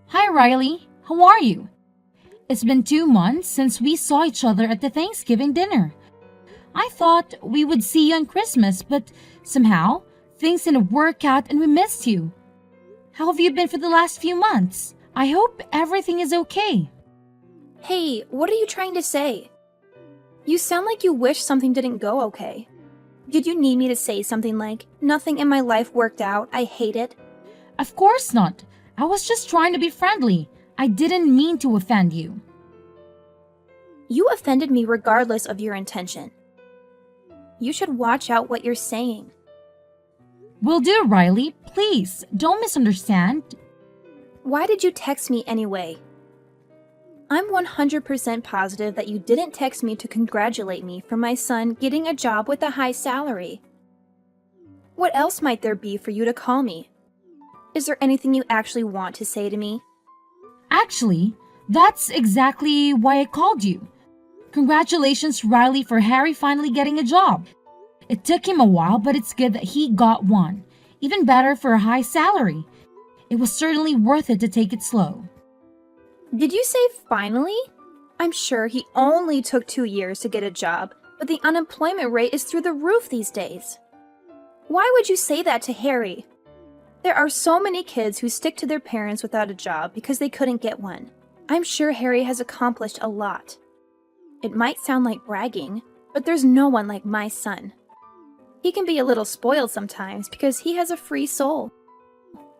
Hi, Riley. How are you? It's been 2 months since we saw each other at the Thanksgiving dinner. I thought we would see you on Christmas, but somehow things didn't work out and we missed you. How have you been for the last few months? I hope everything is okay. Hey, what are you trying to say? You sound like you wish something didn't go okay. Did you need me to say something like, nothing in my life worked out, I hate it? Of course not. I was just trying to be friendly. I didn't mean to offend you. You offended me regardless of your intention. You should watch out what you're saying. Will do, Riley. Please, don't misunderstand. Why did you text me anyway? I'm 100% positive that you didn't text me to congratulate me for my son getting a job with a high salary. What else might there be for you to call me? Is there anything you actually want to say to me? Actually, that's exactly why I called you. Congratulations, Riley, for Harry finally getting a job. It took him a while, but it's good that he got one. Even better for a high salary. It was certainly worth it to take it slow. Did you say finally? I'm sure he only took 2 years to get a job, but the unemployment rate is through the roof these days. Why would you say that to Harry? There are so many kids who stick to their parents without a job because they couldn't get one. I'm sure Harry has accomplished a lot. It might sound like bragging, but there's no one like my son. He can be a little spoiled sometimes because he has a free soul.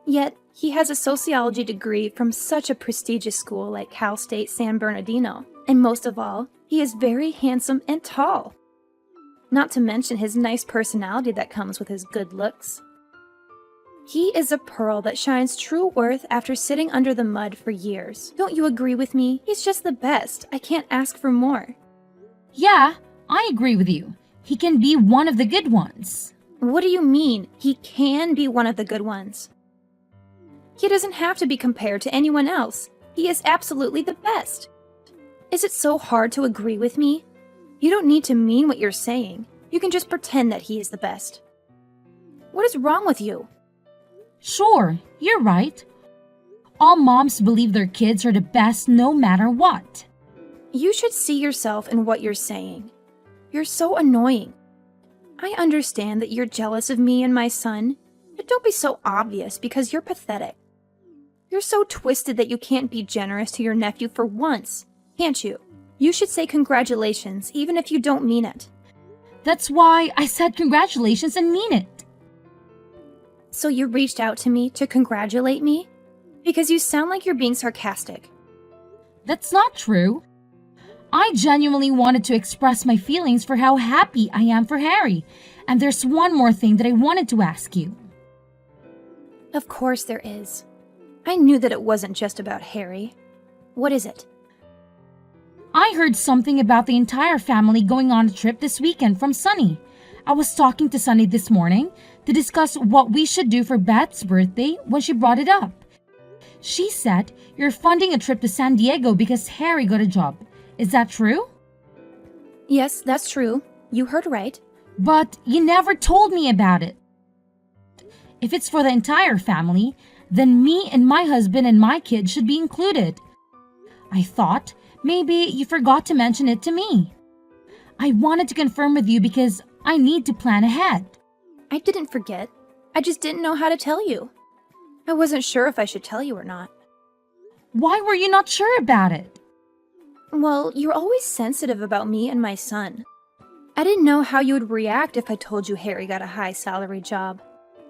Yet, he has a sociology degree from such a prestigious school like Cal State San Bernardino. And most of all, he is very handsome and tall. Not to mention his nice personality that comes with his good looks. He is a pearl that shines true worth after sitting under the mud for years. Don't you agree with me? He's just the best. I can't ask for more. Yeah, I agree with you. He can be one of the good ones. What do you mean, he can be one of the good ones? He doesn't have to be compared to anyone else. He is absolutely the best. Is it so hard to agree with me? You don't need to mean what you're saying. You can just pretend that he is the best. What is wrong with you? Sure, you're right. All moms believe their kids are the best no matter what. You should see yourself in what you're saying. You're so annoying. I understand that you're jealous of me and my son, but don't be so obvious because you're pathetic. You're so twisted that you can't be generous to your nephew for once, can't you? You should say congratulations even if you don't mean it. That's why I said congratulations and mean it. So you reached out to me to congratulate me? Because you sound like you're being sarcastic. That's not true. I genuinely wanted to express my feelings for how happy I am for Harry. And there's one more thing that I wanted to ask you. Of course there is. I knew that it wasn't just about Harry. What is it? I heard something about the entire family going on a trip this weekend from Sunny. I was talking to Sunny this morning to discuss what we should do for Beth's birthday when she brought it up. She said you're funding a trip to San Diego because Harry got a job. Is that true? Yes, that's true. You heard right. But you never told me about it. If it's for the entire family, then me and my husband and my kids should be included. I thought maybe you forgot to mention it to me. I wanted to confirm with you because I need to plan ahead. I didn't forget. I just didn't know how to tell you. I wasn't sure if I should tell you or not. Why were you not sure about it? Well, you're always sensitive about me and my son. I didn't know how you would react if I told you Harry got a high salary job.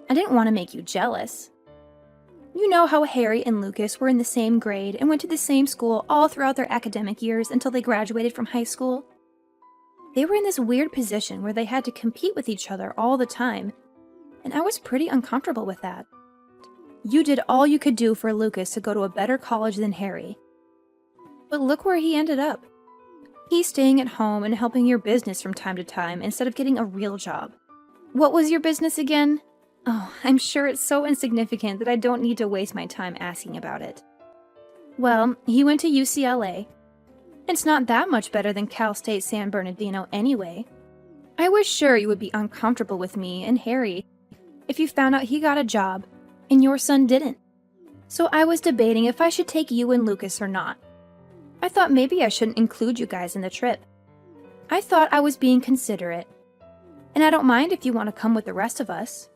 I didn't want to make you jealous. You know how Harry and Lucas were in the same grade and went to the same school all throughout their academic years until they graduated from high school? They were in this weird position where they had to compete with each other all the time, and I was pretty uncomfortable with that. You did all you could do for Lucas to go to a better college than Harry. But look where he ended up. He's staying at home and helping your business from time to time instead of getting a real job. What was your business again? Oh, I'm sure it's so insignificant that I don't need to waste my time asking about it. Well, he went to UCLA. It's not that much better than Cal State San Bernardino anyway. I was sure you would be uncomfortable with me and Harry if you found out he got a job and your son didn't. So I was debating if I should take you and Lucas or not. I thought maybe I shouldn't include you guys in the trip. I thought I was being considerate. And I don't mind if you want to come with the rest of us.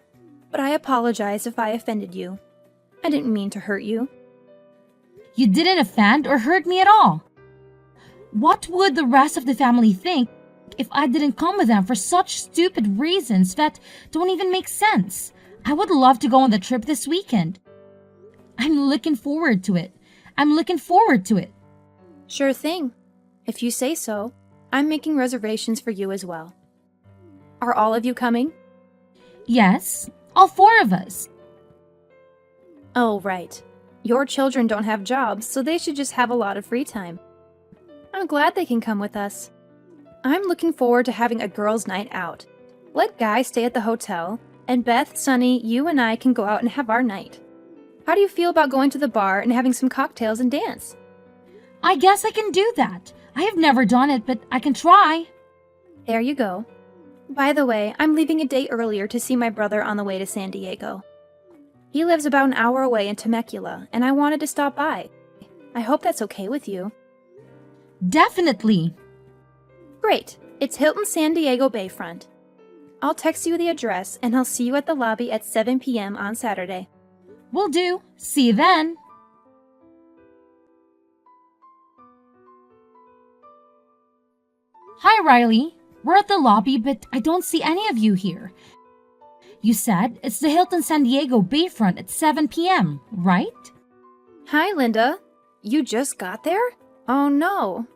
But I apologize if I offended you. I didn't mean to hurt you. You didn't offend or hurt me at all. What would the rest of the family think if I didn't come with them for such stupid reasons that don't even make sense? I would love to go on the trip this weekend. I'm looking forward to it. Sure thing. If you say so, I'm making reservations for you as well. Are all of you coming? Yes, all 4 of us. Oh, right. Your children don't have jobs, so they should just have a lot of free time. I'm glad they can come with us. I'm looking forward to having a girls' night out. Let Guy stay at the hotel, and Beth, Sunny, you and I can go out and have our night. How do you feel about going to the bar and having some cocktails and dance? I guess I can do that. I have never done it, but I can try. There you go. By the way, I'm leaving a day earlier to see my brother on the way to San Diego. He lives about an hour away in Temecula, and I wanted to stop by. I hope that's okay with you. Definitely. Great. It's Hilton San Diego Bayfront. I'll text you the address, and I'll see you at the lobby at 7 p.m. on Saturday. Will do. See you then. Hi, Riley. We're at the lobby, but I don't see any of you here. You said it's the Hilton San Diego Bayfront at 7 p.m., right? Hi, Linda. You just got there? Oh, no.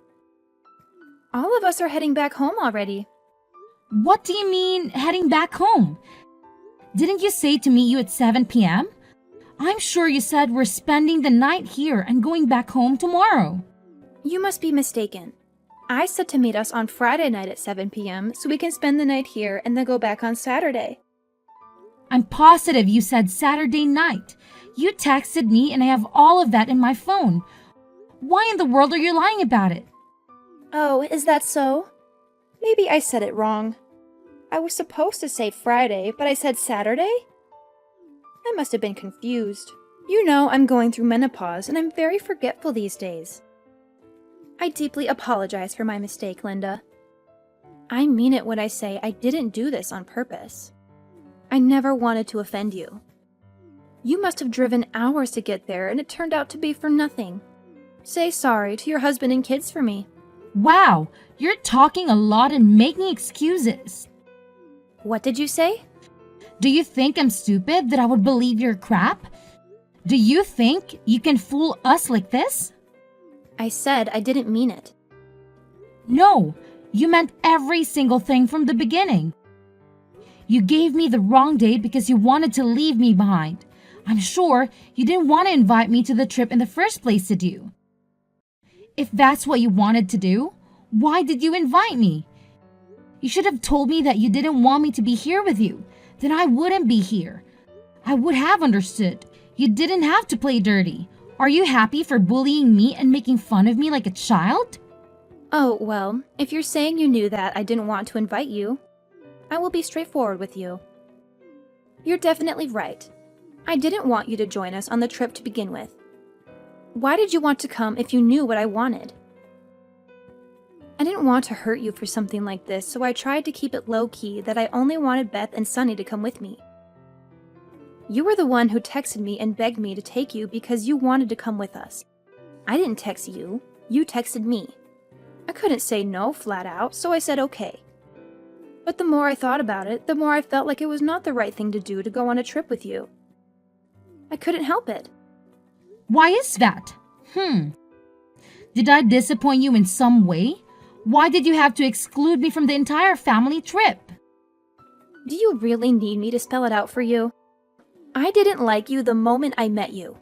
All of us are heading back home already. What do you mean, heading back home? Didn't you say to meet you at 7 p.m.? I'm sure you said we're spending the night here and going back home tomorrow. You must be mistaken. I said to meet us on Friday night at 7 p.m. so we can spend the night here and then go back on Saturday. I'm positive you said Saturday night. You texted me and I have all of that in my phone. Why in the world are you lying about it? Oh, is that so? Maybe I said it wrong. I was supposed to say Friday, but I said Saturday? I must have been confused. You know I'm going through menopause and I'm very forgetful these days. I deeply apologize for my mistake, Linda. I mean it when I say I didn't do this on purpose. I never wanted to offend you. You must have driven hours to get there and it turned out to be for nothing. Say sorry to your husband and kids for me. Wow, you're talking a lot and making excuses. What did you say? Do you think I'm stupid that I would believe your crap? Do you think you can fool us like this? I said I didn't mean it. No, you meant every single thing from the beginning. You gave me the wrong date because you wanted to leave me behind. I'm sure you didn't want to invite me to the trip in the first place, did you? If that's what you wanted to do, why did you invite me? You should have told me that you didn't want me to be here with you. Then I wouldn't be here. I would have understood. You didn't have to play dirty. Are you happy for bullying me and making fun of me like a child? Oh, well, if you're saying you knew that I didn't want to invite you, I will be straightforward with you. You're definitely right. I didn't want you to join us on the trip to begin with. Why did you want to come if you knew what I wanted? I didn't want to hurt you for something like this, so I tried to keep it low-key that I only wanted Beth and Sunny to come with me. You were the one who texted me and begged me to take you because you wanted to come with us. I didn't text you. You texted me. I couldn't say no flat out, so I said okay. But the more I thought about it, the more I felt like it was not the right thing to do to go on a trip with you. I couldn't help it. Why is that? Did I disappoint you in some way? Why did you have to exclude me from the entire family trip? Do you really need me to spell it out for you? I didn't like you the moment I met you.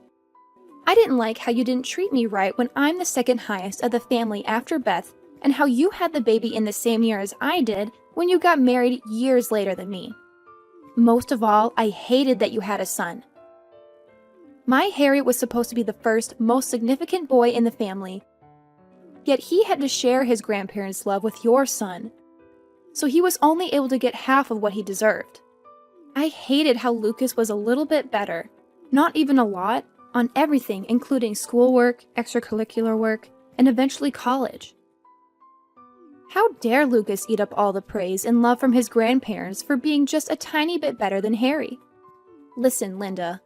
I didn't like how you didn't treat me right when I'm the second highest of the family after Beth, and how you had the baby in the same year as I did when you got married years later than me. Most of all, I hated that you had a son. My Harry was supposed to be the first, most significant boy in the family, yet he had to share his grandparents' love with your son, so he was only able to get half of what he deserved. I hated how Lucas was a little bit better, not even a lot, on everything, including schoolwork, extracurricular work, and eventually college. How dare Lucas eat up all the praise and love from his grandparents for being just a tiny bit better than Harry? Listen, Linda,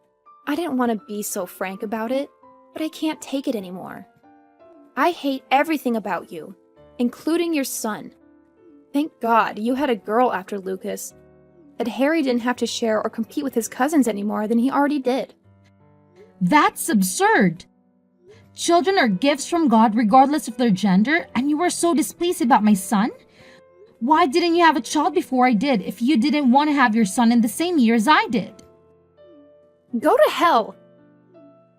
I didn't want to be so frank about it, but I can't take it anymore. I hate everything about you, including your son. Thank God you had a girl after Lucas, that Harry didn't have to share or compete with his cousins any more than he already did. That's absurd. Children are gifts from God regardless of their gender, and you were so displeased about my son? Why didn't you have a child before I did if you didn't want to have your son in the same year as I did? Go to hell!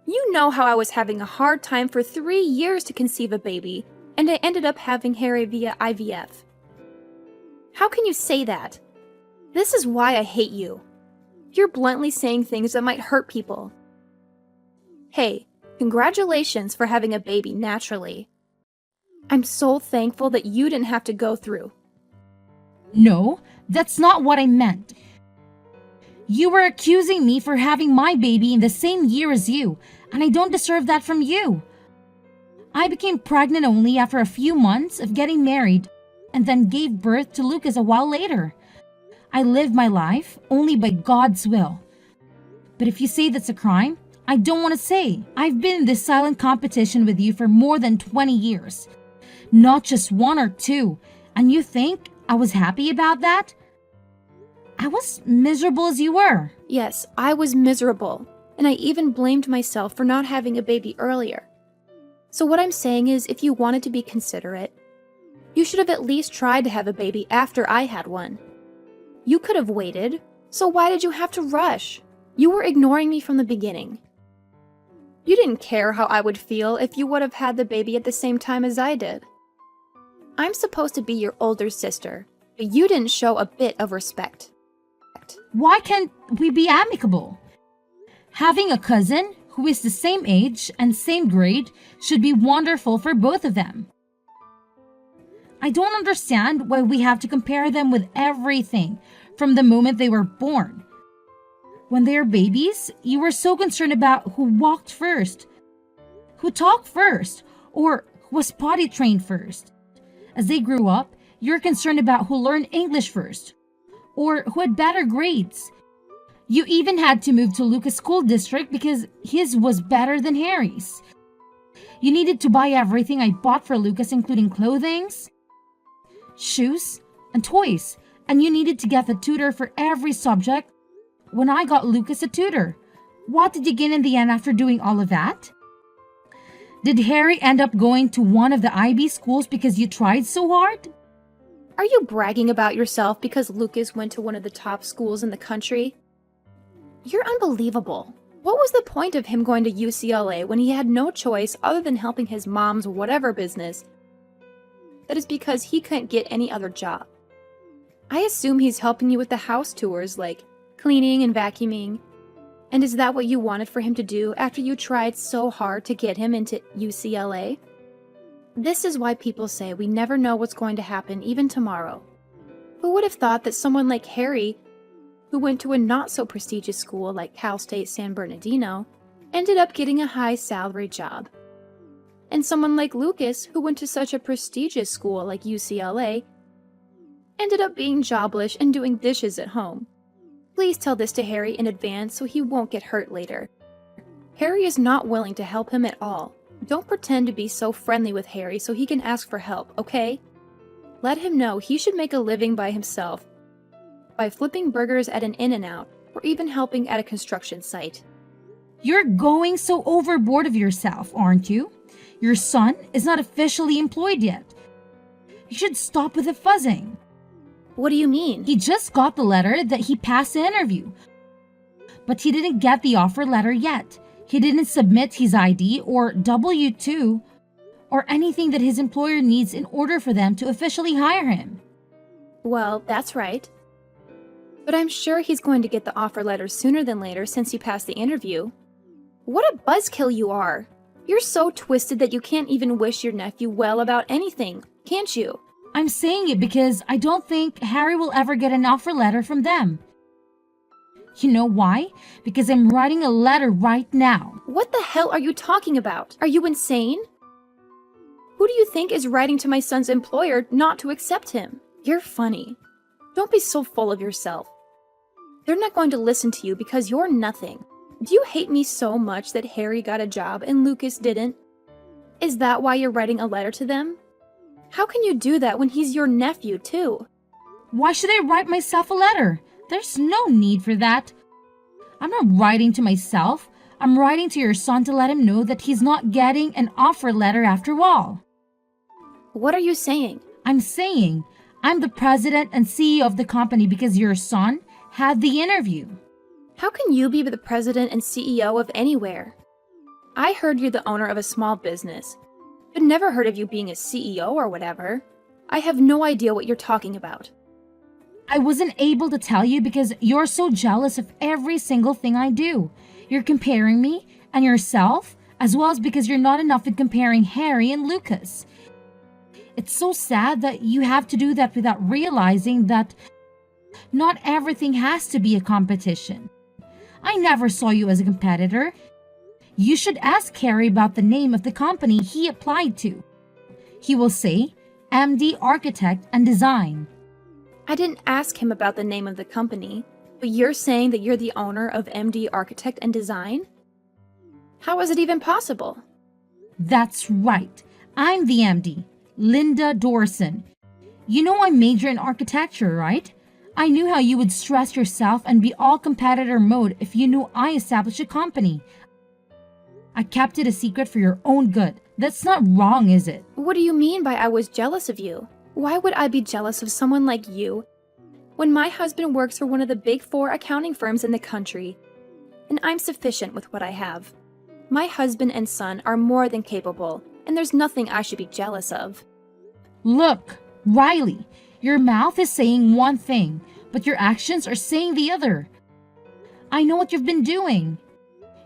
You know how I was having a hard time for 3 years to conceive a baby, and I ended up having Harry via IVF. How can you say that? This is why I hate you. You're bluntly saying things that might hurt people. Hey, congratulations for having a baby naturally. I'm so thankful that you didn't have to go through. No, that's not what I meant. You were accusing me for having my baby in the same year as you, and I don't deserve that from you. I became pregnant only after a few months of getting married and then gave birth to Lucas a while later. I lived my life only by God's will. But if you say that's a crime, I don't want to say. I've been in this silent competition with you for more than 20 years. Not just 1 or 2. And you think I was happy about that? I was miserable as you were. Yes, I was miserable, and I even blamed myself for not having a baby earlier. So what I'm saying is, if you wanted to be considerate, you should have at least tried to have a baby after I had one. You could have waited, so why did you have to rush? You were ignoring me from the beginning. You didn't care how I would feel if you would have had the baby at the same time as I did. I'm supposed to be your older sister, but you didn't show a bit of respect. Why can't we be amicable? Having a cousin who is the same age and same grade should be wonderful for both of them. I don't understand why we have to compare them with everything from the moment they were born. When they were babies, you were so concerned about who walked first, who talked first, or who was potty trained first. As they grew up, you're concerned about who learned English first, or who had better grades. You even had to move to Lucas' school district because his was better than Harry's. You needed to buy everything I bought for Lucas, including clothing, shoes, and toys, and you needed to get the tutor for every subject. When I got Lucas a tutor, what did you gain in the end after doing all of that? Did Harry end up going to one of the IB schools because you tried so hard? Are you bragging about yourself because Lucas went to one of the top schools in the country? You're unbelievable. What was the point of him going to UCLA when he had no choice other than helping his mom's whatever business? That is because he couldn't get any other job. I assume he's helping you with the house tours like cleaning and vacuuming. And is that what you wanted for him to do after you tried so hard to get him into UCLA? This is why people say we never know what's going to happen even tomorrow. Who would have thought that someone like Harry, who went to a not-so-prestigious school like Cal State San Bernardino, ended up getting a high-salary job? And someone like Lucas, who went to such a prestigious school like UCLA, ended up being jobless and doing dishes at home. Please tell this to Harry in advance so he won't get hurt later. Harry is not willing to help him at all. Don't pretend to be so friendly with Harry so he can ask for help, okay? Let him know he should make a living by himself, by flipping burgers at an In-N-Out, or even helping at a construction site. You're going so overboard of yourself, aren't you? Your son is not officially employed yet. You should stop with the fuzzing. What do you mean? He just got the letter that he passed the interview. But he didn't get the offer letter yet. He didn't submit his ID or W-2 or anything that his employer needs in order for them to officially hire him. Well, that's right. But I'm sure he's going to get the offer letter sooner than later since he passed the interview. What a buzzkill you are! You're so twisted that you can't even wish your nephew well about anything, can't you? I'm saying it because I don't think Harry will ever get an offer letter from them. You know why? Because I'm writing a letter right now. What the hell are you talking about? Are you insane? Who do you think is writing to my son's employer not to accept him? You're funny. Don't be so full of yourself. They're not going to listen to you because you're nothing. Do you hate me so much that Harry got a job and Lucas didn't? Is that why you're writing a letter to them? How can you do that when he's your nephew, too? Why should I write myself a letter? There's no need for that. I'm not writing to myself. I'm writing to your son to let him know that he's not getting an offer letter after all. What are you saying? I'm saying I'm the president and CEO of the company because your son had the interview. How can you be the president and CEO of anywhere? I heard you're the owner of a small business, but never heard of you being a CEO or whatever. I have no idea what you're talking about. I wasn't able to tell you because you're so jealous of every single thing I do. You're comparing me and yourself, as well as because you're not enough at comparing Harry and Lucas. It's so sad that you have to do that without realizing that not everything has to be a competition. I never saw you as a competitor. You should ask Harry about the name of the company he applied to. He will say MD Architect and Design. I didn't ask him about the name of the company, but you're saying that you're the owner of MD Architect and Design? How is it even possible? That's right. I'm the MD, Linda Dorson. You know I major in architecture, right? I knew how you would stress yourself and be all competitor mode if you knew I established a company. I kept it a secret for your own good. That's not wrong, is it? What do you mean by I was jealous of you? Why would I be jealous of someone like you when my husband works for one of the big 4 accounting firms in the country and I'm sufficient with what I have? My husband and son are more than capable, and there's nothing I should be jealous of. Look, Riley, your mouth is saying one thing, but your actions are saying the other. I know what you've been doing.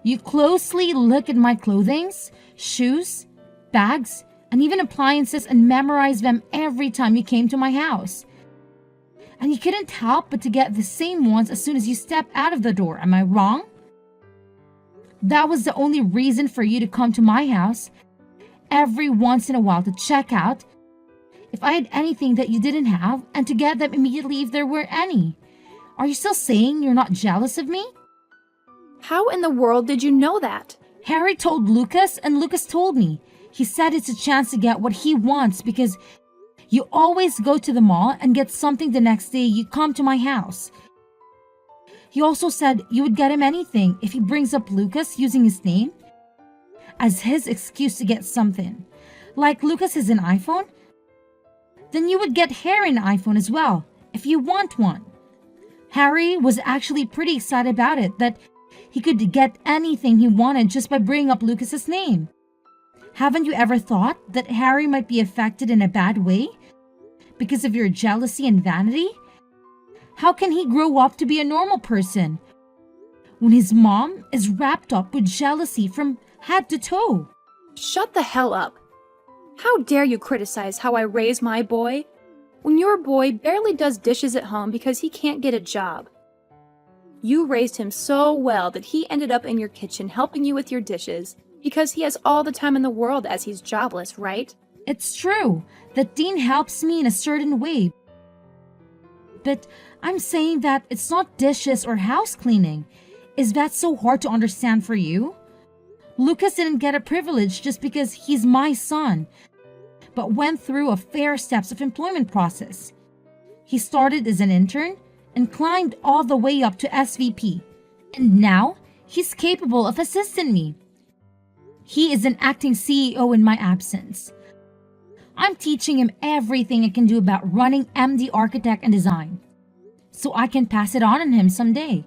You closely look at my clothings, shoes, bags, and even appliances and memorize them every time you came to my house. And you couldn't help but to get the same ones as soon as you step out of the door. Am I wrong? That was the only reason for you to come to my house every once in a while to check out if I had anything that you didn't have and to get them immediately if there were any. Are you still saying you're not jealous of me? How in the world did you know that? Harry told Lucas and Lucas told me. He said it's a chance to get what he wants because you always go to the mall and get something the next day you come to my house. He also said you would get him anything if he brings up Lucas using his name as his excuse to get something. Like Lucas is an iPhone, then you would get Harry an iPhone as well if you want one. Harry was actually pretty excited about it, that he could get anything he wanted just by bringing up Lucas's name. Haven't you ever thought that Harry might be affected in a bad way because of your jealousy and vanity? How can he grow up to be a normal person when his mom is wrapped up with jealousy from head to toe? Shut the hell up. How dare you criticize how I raise my boy when your boy barely does dishes at home because he can't get a job? You raised him so well that he ended up in your kitchen helping you with your dishes because he has all the time in the world as he's jobless, right? It's true that Dean helps me in a certain way, but I'm saying that it's not dishes or house cleaning. Is that so hard to understand for you? Lucas didn't get a privilege just because he's my son, but went through a fair steps of employment process. He started as an intern and climbed all the way up to SVP, and now he's capable of assisting me. He is an acting CEO in my absence. I'm teaching him everything I can do about running MD Architect and Design, so I can pass it on him someday.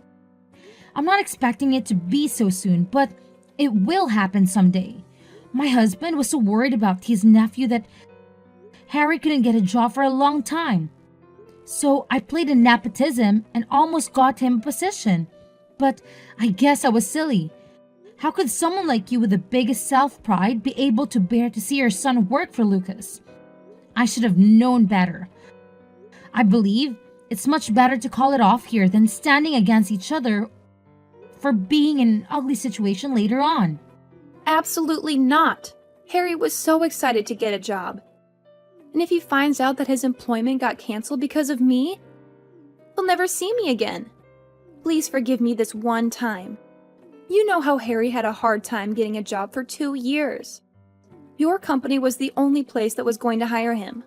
I'm not expecting it to be so soon, but it will happen someday. My husband was so worried about his nephew that Harry couldn't get a job for a long time. So I played a nepotism and almost got him a position. But I guess I was silly. How could someone like you with the biggest self-pride be able to bear to see your son work for Lucas? I should have known better. I believe It's much better to call it off here than standing against each other for being in an ugly situation later on. Absolutely not. Harry was so excited to get a job. And if he finds out that his employment got canceled because of me, he'll never see me again. Please forgive me this one time. You know how Harry had a hard time getting a job for 2 years. Your company was the only place that was going to hire him.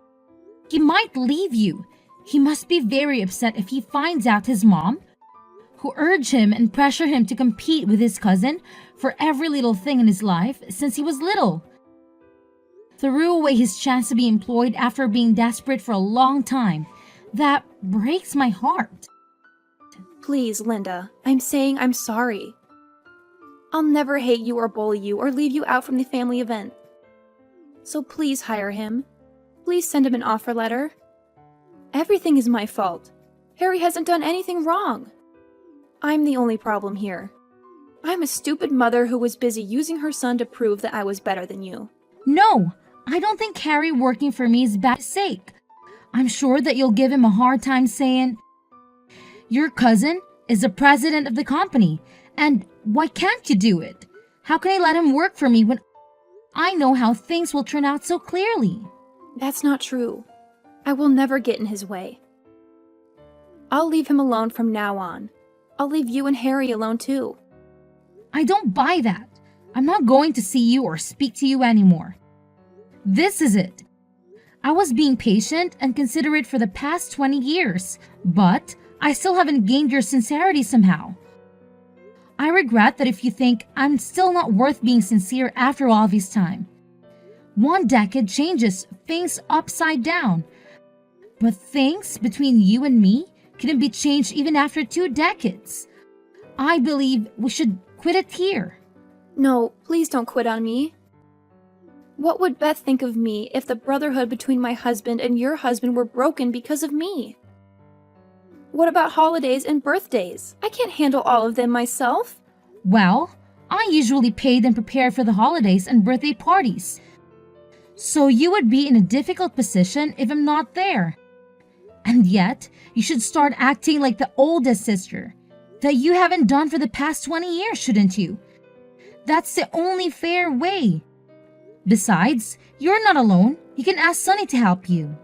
He might leave you. He must be very upset if he finds out his mom, who urged him and pressured him to compete with his cousin for every little thing in his life since he was little, threw away his chance to be employed after being desperate for a long time. That breaks my heart. Please, Linda, I'm saying I'm sorry. I'll never hate you or bully you or leave you out from the family event. So please hire him. Please send him an offer letter. Everything is my fault. Harry hasn't done anything wrong. I'm the only problem here. I'm a stupid mother who was busy using her son to prove that I was better than you. No, I don't think Harry working for me is bad sake. I'm sure that you'll give him a hard time saying, your cousin is the president of the company, and why can't you do it? How can I let him work for me when I know how things will turn out so clearly? That's not true. I will never get in his way. I'll leave him alone from now on. I'll leave you and Harry alone too. I don't buy that. I'm not going to see you or speak to you anymore. This is it. I was being patient and considerate for the past 20 years, but I still haven't gained your sincerity somehow. I regret that if you think I'm still not worth being sincere after all this time. 1 decade changes things upside down, but things between you and me couldn't be changed even after 2 decades. I believe we should quit it here. No, please don't quit on me. What would Beth think of me if the brotherhood between my husband and your husband were broken because of me? What about holidays and birthdays? I can't handle all of them myself. Well, I usually paid and prepared for the holidays and birthday parties. So you would be in a difficult position if I'm not there. And yet, you should start acting like the oldest sister that you haven't done for the past 20 years, shouldn't you? That's the only fair way. Besides, you're not alone. You can ask Sunny to help you.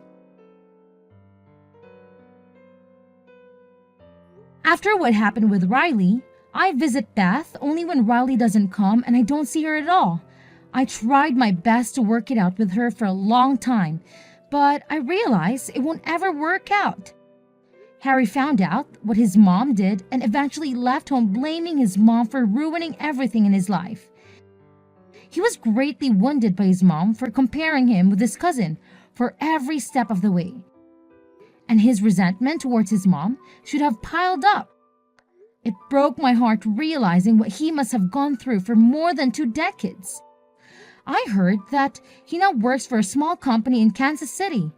After what happened with Riley, I visit Beth only when Riley doesn't come and I don't see her at all. I tried my best to work it out with her for a long time, but I realize it won't ever work out. Harry found out what his mom did and eventually left home blaming his mom for ruining everything in his life. He was greatly wounded by his mom for comparing him with his cousin for every step of the way. And his resentment towards his mom should have piled up. It broke my heart realizing what he must have gone through for more than 2 decades. I heard that he now works for a small company in Kansas City.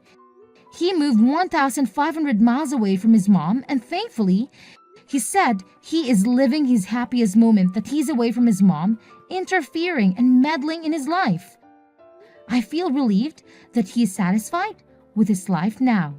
He moved 1,500 miles away from his mom, and thankfully, he said he is living his happiest moment that he's away from his mom, interfering and meddling in his life. I feel relieved that he is satisfied with his life now.